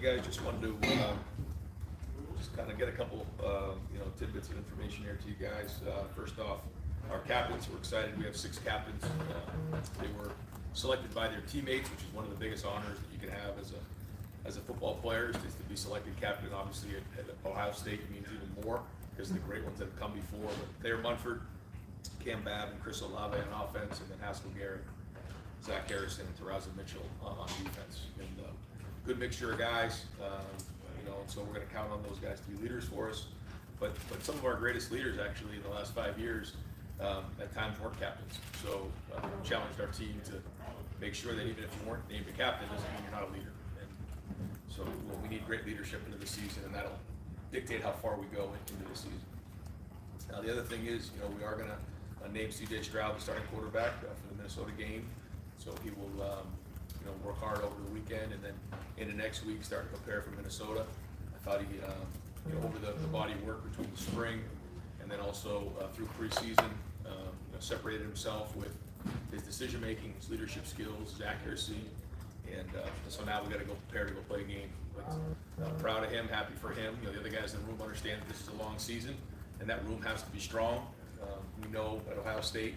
guys. Just wanted to just kind of get a couple tidbits of information here to you guys. First off, our captains, we're excited. We have 6 captains. They were selected by their teammates, which is one of the biggest honors that you can have as a football player, is to be selected captain. Obviously at Ohio State means even more because of the great ones that have come before. But Thayer Munford, Cam Babb, and Chris Olave on offense, and then Haskell Garrett, Zach Harrison, and Terraza Mitchell on defense. And good mixture of guys, and so we're going to count on those guys to be leaders for us. But some of our greatest leaders actually in the last 5 years at times weren't captains. So challenged our team to make sure that even if you weren't named a captain, doesn't mean you're not a leader. And so we need great leadership into the season, and that'll dictate how far we go into the season. Now the other thing is, we are going to name C.J. Stroud the starting quarterback for the Minnesota game. So he will, work hard over the weekend, and then into next week start to prepare for Minnesota. I thought he, over the body work between the spring and then also through preseason, separated himself with his decision making, his leadership skills, his accuracy, and so now we got to go prepare to go play a game. But proud of him, happy for him. The other guys in the room understand that this is a long season, and that room has to be strong. We know at Ohio State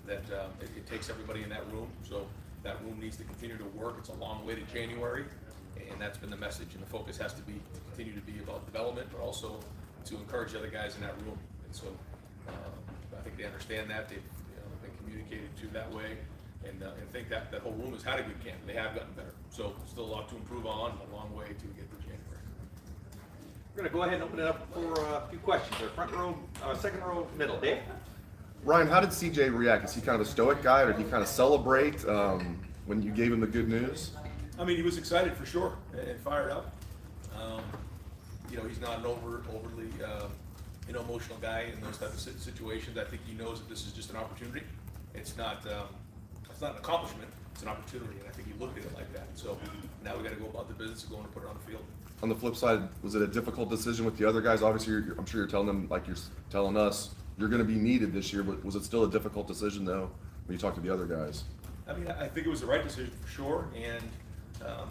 that it takes everybody in that room, so that room needs to continue to work. It's a long way to January, and that's been the message, and the focus has to be to continue to be about development, but also to encourage the other guys in that room. And so I think they understand that. They've been communicated to that way, and think that whole room has had a good camp. They have gotten better, so still a lot to improve on, a long way to get to January. We're going to go ahead and open it up for a few questions. Our front row, second row, middle. Dave? Ryan, how did CJ react? Is he kind of a stoic guy, or did he kind of celebrate when you gave him the good news? I mean, he was excited for sure and fired up. He's not an overly emotional guy in those types of situations. I think he knows that this is just an opportunity. It's not an accomplishment. It's an opportunity, and I think he looked at it like that. So now we got to go about the business of going to put it on the field. On the flip side, was it a difficult decision with the other guys? Obviously, I'm sure you're telling them, like you're telling us, you're going to be needed this year, but was it still a difficult decision, though, when you talk to the other guys? I mean, I think it was the right decision for sure, and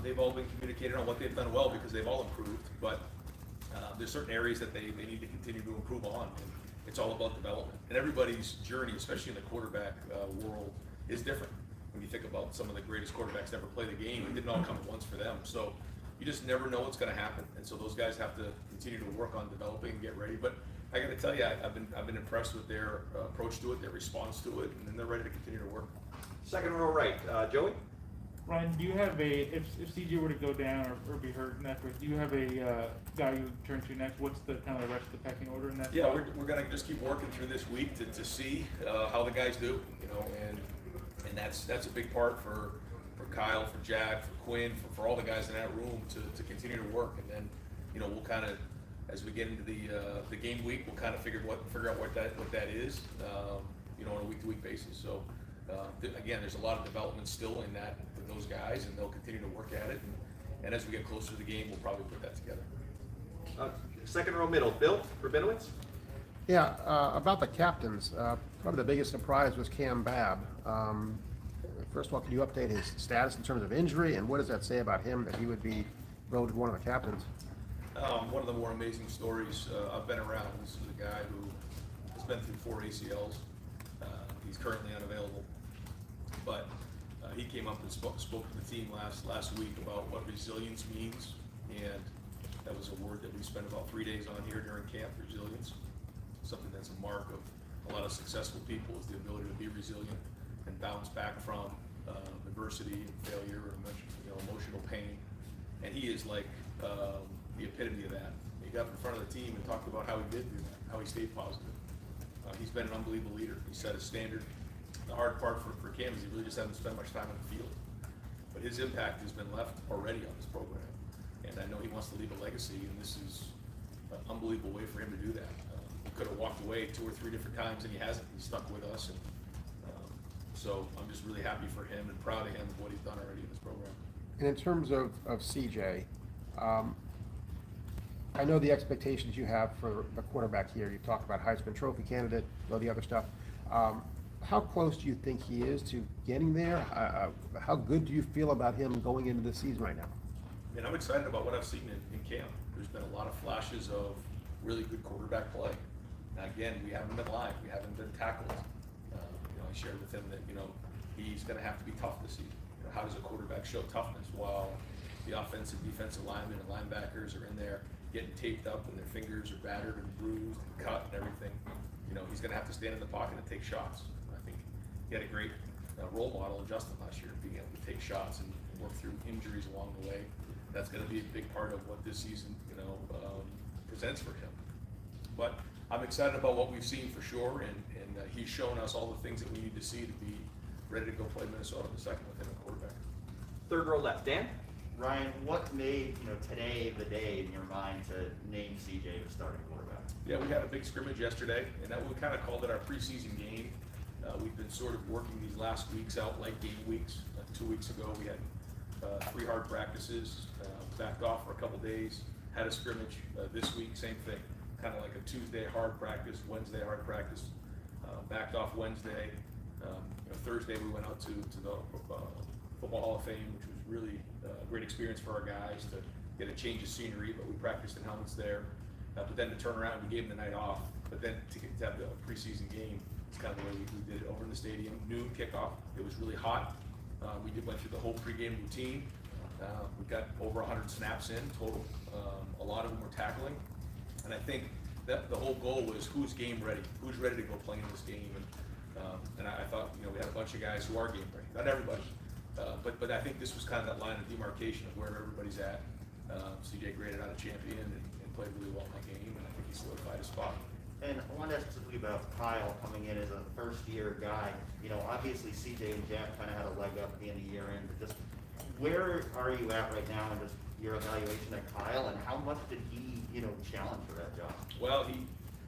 they've all been communicated on what they've done well because they've all improved, but there's certain areas that they need to continue to improve on, and it's all about development. And everybody's journey, especially in the quarterback world, is different. When you think about some of the greatest quarterbacks to ever play the game, it didn't all come at once for them. So you just never know what's going to happen, and so those guys have to continue to work on developing and get ready. But I got to tell you, I've been impressed with their approach to it, their response to it, and then they're ready to continue to work. Second row right, Joey? Ryan, do you have if CJ were to go down or be hurt in that case, do you have a guy you would turn to next? What's the kind of the rest of the pecking order in that? Yeah, we're going to just keep working through this week to see how the guys do, and that's a big part for Kyle, for Jack, for Quinn, for all the guys in that room to continue to work, and then we'll kind of, as we get into the game week, we'll kind of figure out what that is, on a week-to-week basis. So again, there's a lot of development still in that for those guys, and they'll continue to work at it. And as we get closer to the game, we'll probably put that together. Second row middle, Bill Rabinowitz? Yeah, about the captains, probably the biggest surprise was Cam Babb. First of all, can you update his status in terms of injury, and what does that say about him that he would be voted one of the captains? One of the more amazing stories I've been around. This is a guy who has been through 4 ACLs. He's currently unavailable, but he came up and spoke to the team last week about what resilience means, and that was a word that we spent about 3 days on here during camp. Resilience, something that's a mark of a lot of successful people, is the ability to be resilient and bounce back from adversity and failure or emotional pain. And he is like the epitome of that. He got up in front of the team and talked about how he did do that, how he stayed positive. He's been an unbelievable leader. He set a standard. The hard part for Cam is he really just hasn't spent much time on the field. But his impact has been left already on this program. And I know he wants to leave a legacy, and this is an unbelievable way for him to do that. He could have walked away 2 or 3 different times, and he hasn't. He's stuck with us. And so I'm just really happy for him and proud of him of what he's done already in this program. And in terms of CJ, I know the expectations you have for the quarterback here. You talked about Heisman Trophy candidate, all the other stuff. How close do you think he is to getting there? How good do you feel about him going into the season right now? And I'm excited about what I've seen in camp. There's been a lot of flashes of really good quarterback play. Now, again, we haven't been live. We haven't been tackled. I shared with him that, he's going to have to be tough this season. How does a quarterback show toughness while the offensive, defensive linemen and linebackers are in there getting taped up and their fingers are battered and bruised and cut and everything? He's going to have to stand in the pocket and take shots. I think he had a great role model in Justin last year, being able to take shots and work through injuries along the way. That's going to be a big part of what this season, presents for him. But I'm excited about what we've seen for sure, and he's shown us all the things that we need to see to be ready to go play Minnesota in the second with him at quarterback. Third row left, Dan? Ryan, what made today the day in your mind to name CJ the starting quarterback? Yeah, we had a big scrimmage yesterday, and that we kind of called it our preseason game. We've been sort of working these last weeks out like game weeks. 2 weeks ago, we had 3 hard practices, backed off for a couple days, had a scrimmage. This week, same thing, kind of like a Tuesday hard practice, Wednesday hard practice, backed off Wednesday. Thursday we went out to the Football Hall of Fame, which was really a great experience for our guys to get a change of scenery, but we practiced in helmets there. But then to turn around, we gave them the night off, but then to have the preseason game, it's kind of the way we did it over in the stadium. Noon kickoff, it was really hot. We went through the whole pregame routine. We got over 100 snaps in total. A lot of them were tackling. And I think that the whole goal was who's game ready, who's ready to go play in this game. And I thought, we had a bunch of guys who are game ready. Not everybody, but I think this was kind of that line of demarcation of where everybody's at. CJ graded out a champion and played really well in that game, and I think he solidified his spot. And I wanted to ask specifically about Kyle coming in as a first-year guy. Obviously CJ and Jack kind of had a leg up at the end of year end, but just where are you at right now in just your evaluation of Kyle, and how much did he, challenge for that job? Well,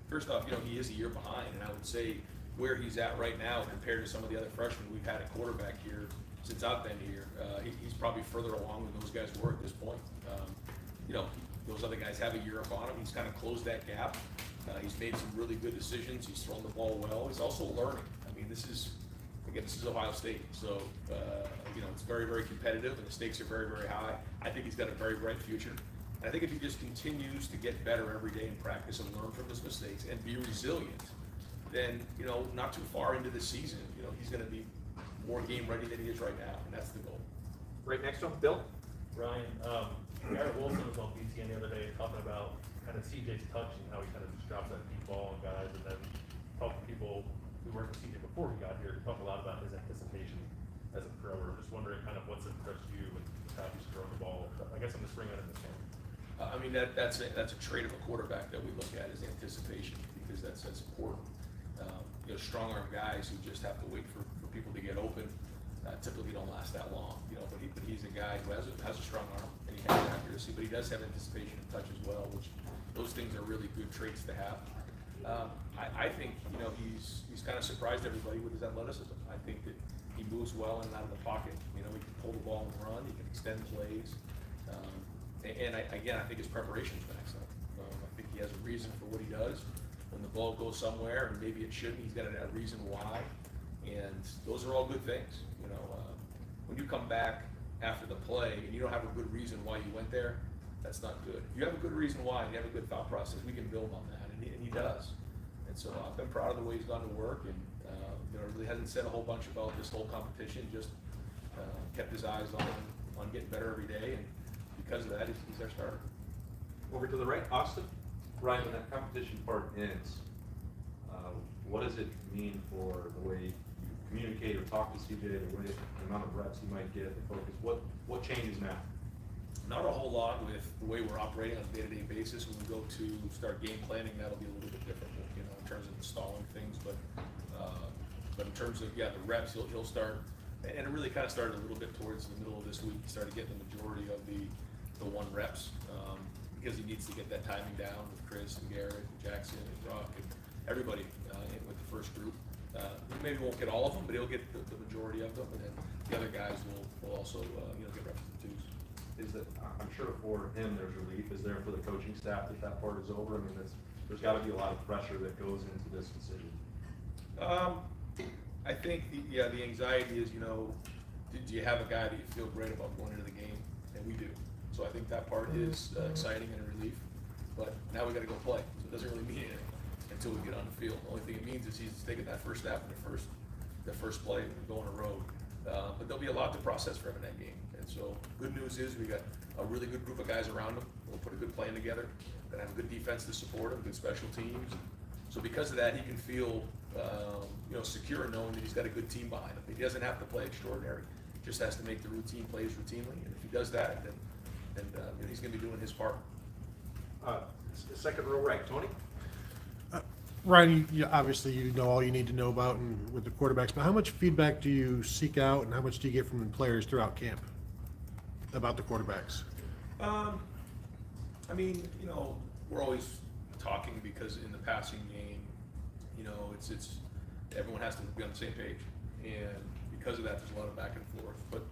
first off, he is a year behind, and I would say where he's at right now compared to some of the other freshmen we've had at quarterback here since I've been here, he's probably further along than those guys were at this point. Those other guys have a year up on him. He's kind of closed that gap. He's made some really good decisions. He's thrown the ball well. He's also learning. This is Ohio State, so it's very, very competitive, and the stakes are very, very high. I think he's got a very bright future. And I think if he just continues to get better every day in practice and learn from his mistakes and be resilient, then not too far into the season, he's going to be more game ready than he is right now, and that's the goal. Right next to him, Bill? Ryan, Garrett Wilson was on BTN the other day talking about kind of CJ's touch and how he kind of just drops that deep ball on guys, and then talking to people who worked with CJ before he got here, talk a lot about his anticipation as a thrower. Just wondering kind of what's impressed you and how he's throwing the ball. I guess I'm just bringing it in this game. That's a trait of a quarterback that we look at is anticipation, because that's important. Strong arm guys who just have to wait for people to get open typically don't last that long. But he's a guy who has a strong arm and he has accuracy, but he does have anticipation and touch as well, which those things are really good traits to have. I think he's kind of surprised everybody with his athleticism. I think that he moves well in and out of the pocket. He can pull the ball and run. He can extend plays. I think his preparation's been excellent. I think he has a reason for what he does. When the ball goes somewhere and maybe it shouldn't, he's got a reason why. And those are all good things. When you come back after the play and you don't have a good reason why you went there, that's not good. If you have a good reason why and you have a good thought process, we can build on that, and he does. And so I've been proud of the way he's gone to work, and really hasn't said a whole bunch about this whole competition, just kept his eyes on getting better every day, and because of that, he's our starter. Over to the right, Austin? Ryan, when that competition part ends, what does it mean for the way you communicate or talk to CJ, the amount of reps he might get, the focus? What changes now? Not a whole lot with the way we're operating on a day-to-day basis. When we go to start game planning, that'll be a little bit different, in terms of installing things. But in terms of the reps, he'll start, and it really kind of started a little bit towards the middle of this week. He started getting the majority of the 1 reps because he needs to get that timing down with Chris and Garrett and Jackson and Rock and everybody with the first group. He maybe won't get all of them, but he'll get the majority of them, and then the other guys will also get reps in the twos. I'm sure for him there's relief. Is there for the coaching staff that part is over? There's got to be a lot of pressure that goes into this decision. I think the anxiety is, do you have a guy that you feel great about going into the game? And we do. So I think that part is exciting and a relief. But now we gotta go play, so it doesn't really mean anything until we get on the field. The only thing it means is he's taking that first snap in the first play and go on a road. But there'll be a lot to process for him in that game. And so good news is we got a really good group of guys around him. We'll put a good plan together. Gonna have a good defense to support him, good special teams. So because of that, he can feel secure knowing that he's got a good team behind him. He doesn't have to play extraordinary. He just has to make the routine plays routinely. And if he does that, then he's gonna be doing his part. Second row right, Tony? Ryan, obviously you know all you need to know about and with the quarterbacks, but how much feedback do you seek out and how much do you get from the players throughout camp about the quarterbacks? I mean, we're always talking because in the passing game, it's everyone has to be on the same page, and because of that, there's a lot of back and forth. But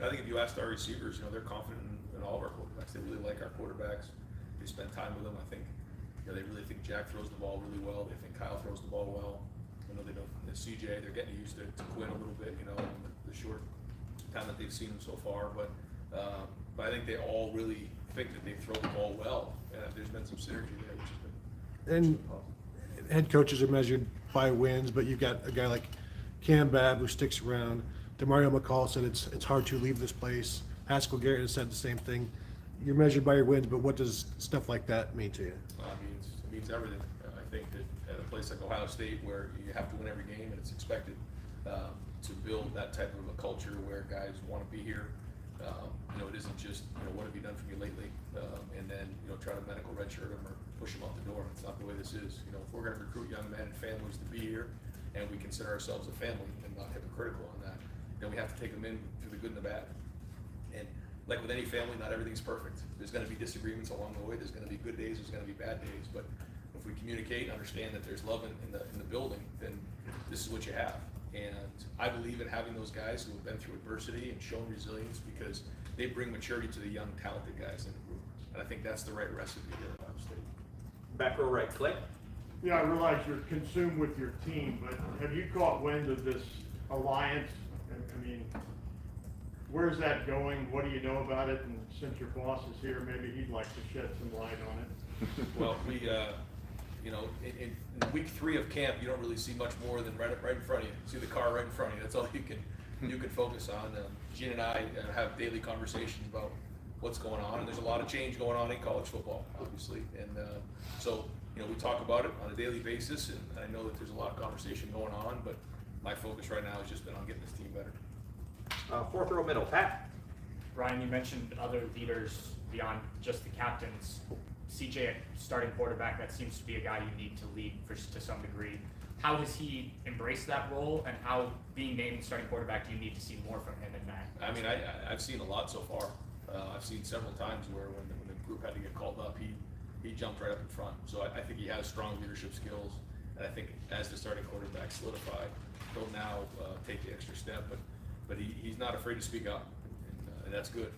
I think if you ask our receivers, they're confident in all of our quarterbacks. They really like our quarterbacks. They spend time with them. I think they really think Jack throws the ball really well. They think Kyle throws the ball well. They know CJ. They're getting used to Quinn a little bit. The short time that they've seen him so far. But I think they all really think that they throw the ball well, and there's been some synergy there, which has been. And head coaches are measured by wins, but you've got a guy like Cam Babb who sticks around. DeMario McCall said it's hard to leave this place. Haskell Garrett has said the same thing. You're measured by your wins, but what does stuff like that mean to you? It means everything. I think that at a place like Ohio State, where you have to win every game and it's expected to build that type of a culture where guys want to be here. It isn't just what have you done for me lately, and then try to medical redshirt them or push them out the door. It's not the way this is. If we're going to recruit young men and families to be here, and we consider ourselves a family and not hypocritical on that, then we have to take them in through the good and the bad. And like with any family, not everything's perfect. There's going to be disagreements along the way. There's going to be good days. There's going to be bad days. But if we communicate and understand that there's love in the building, then this is what you have. And I believe in having those guys who have been through adversity and shown resilience, because they bring maturity to the young, talented guys in the group. And I think that's the right recipe here at Ohio State. Back row right, Clay? Yeah, I realize you're consumed with your team, but have you caught wind of this alliance? I mean, where's that going? What do you know about it? And since your boss is here, maybe he'd like to shed some light on it. Well, we, in week 3 of camp, you don't really see much more than right in front of you. See the car right in front of you. That's all you can focus on. Gene and I have daily conversations about what's going on, and there's a lot of change going on in college football, obviously. And so we talk about it on a daily basis, and I know that there's a lot of conversation going on, but my focus right now has just been on getting this team better. Fourth row middle, Pat? Ryan, you mentioned other leaders beyond just the captains. CJ, starting quarterback, that seems to be a guy you need to lead to some degree. How has he embraced that role, and how, being named starting quarterback, do you need to see more from him in that? I mean, I've seen a lot so far. I've seen several times where when the group had to get called up, he jumped right up in front. So I think he has strong leadership skills, and I think as the starting quarterback solidified, he'll now take the extra step. But he's not afraid to speak up, and that's good.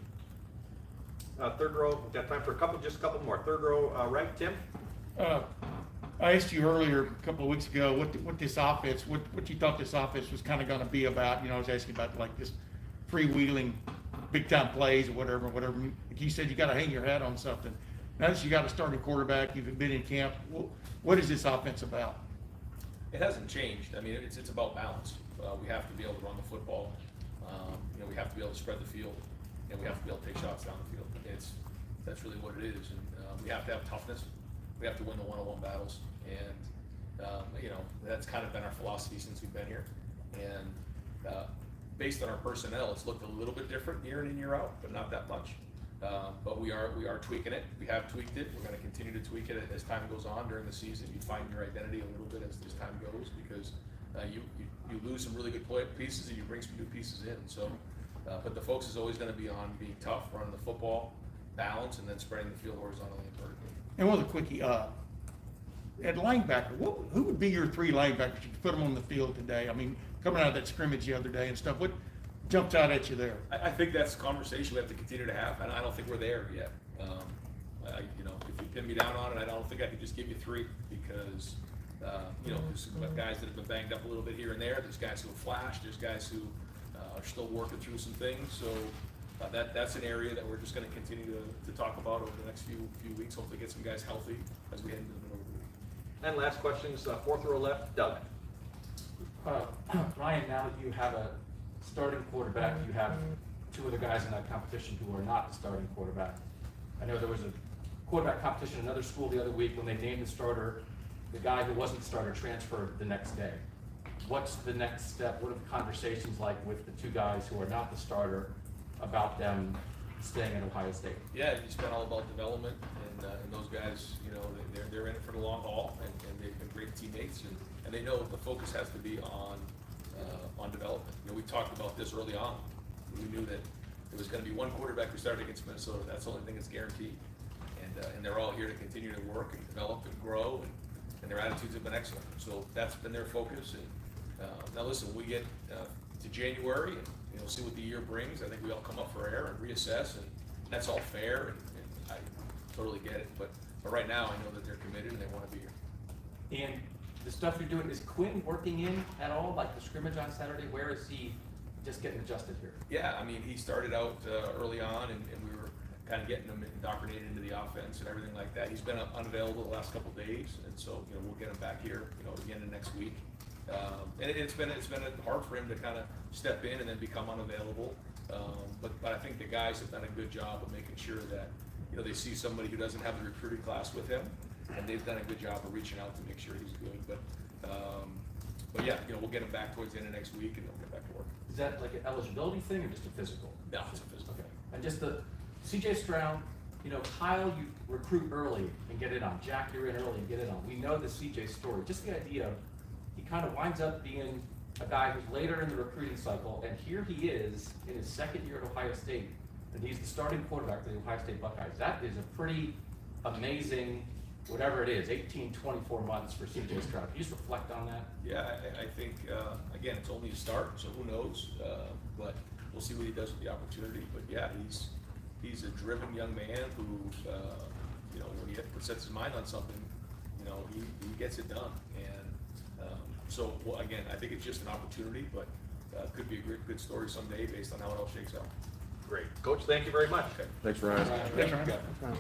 Third row, we've got time for just a couple more. Third row right, Tim? I asked you earlier, a couple of weeks ago, what this offense, what you thought this offense was kind of going to be about. I was asking about like this freewheeling, big time plays or whatever. You said you got to hang your hat on something. Now that you got a starting quarterback, you've been in camp. What is this offense about? It hasn't changed. I mean, it's about balance. We have to be able to run the football. We have to be able to spread the field, and we have to be able to take shots down the field. That's really what it is, and we have to have toughness. We have to win the one-on-one battles, and that's kind of been our philosophy since we've been here. And based on our personnel, it's looked a little bit different year in and year out, but not that much. But we are tweaking it. We have tweaked it. We're going to continue to tweak it as time goes on during the season. You find your identity a little bit as time goes, because you lose some really good pieces and you bring some new pieces in. So, but the focus is always going to be on being tough, running the football, balance, and then spreading the field horizontally and vertically. And one other quickie, at linebacker, who would be your 3 linebackers? You put them on the field today. I mean, coming out of that scrimmage the other day and stuff, what jumped out at you there? I think that's a conversation we have to continue to have, and I don't think we're there yet. If you pin me down on it, I don't think I could just give you 3, because there's guys that have been banged up a little bit here and there. There's guys who have flashed. There's guys who are still working through some things. So that's an area that we're just gonna continue to talk about over the next few weeks, hopefully get some guys healthy as we head into the middle of the week. And last questions, fourth row left, Doug. Ryan, now that you have a starting quarterback, you have two other guys in that competition who are not the starting quarterback. I know there was a quarterback competition in another school the other week when they named the starter, the guy who wasn't the starter transferred the next day. What's the next step? What are the conversations like with the two guys who are not the starter about them staying at Ohio State? Yeah, it's been all about development, and those guys, you know, they're in it for the long haul, and they've been great teammates, and they know the focus has to be on development. You know, we talked about this early on. We knew that there was going to be one quarterback who started against Minnesota. That's the only thing that's guaranteed, and they're all here to continue to work and develop and grow, and their attitudes have been excellent. So that's been their focus. And now listen, when we get to January and see what the year brings, I think we all come up for air and reassess, and that's all fair, and I totally get it. But right now, I know that they're committed and they want to be here. And the stuff you're doing, is Quinn working in at all, like the scrimmage on Saturday? Where is he just getting adjusted here? Yeah, I mean, he started out early on, and we were kind of getting him indoctrinated into the offense and everything like that. He's been unavailable the last couple of days, and so we'll get him back here again the next week. And it's been hard for him to kind of step in and then become unavailable. But I think the guys have done a good job of making sure that they see somebody who doesn't have the recruiting class with him, and they've done a good job of reaching out to make sure he's good. But yeah, we'll get him back towards the end of next week, and he'll get back to work. Is that like an eligibility thing or just a physical? No, it's a physical. Okay. And just the CJ Stroud, Kyle, you recruit early and get it on. Jack, you're in early and get it on. We know the CJ story. Just the idea of he kind of winds up being a guy who's later in the recruiting cycle, and here he is in his second year at Ohio State, and he's the starting quarterback for the Ohio State Buckeyes. That is a pretty amazing, whatever it is, 18, 24 months for CJ Stroud. Can you just reflect on that? Yeah, I think, again, it's only a start, so who knows? But we'll see what he does with the opportunity. But yeah, he's a driven young man who, when he sets his mind on something, he gets it done. And so, again, I think it's just an opportunity, but it could be a good story someday based on how it all shakes out. Great. Coach, thank you very much. Thanks, Ryan. Thanks, Ryan. That's right.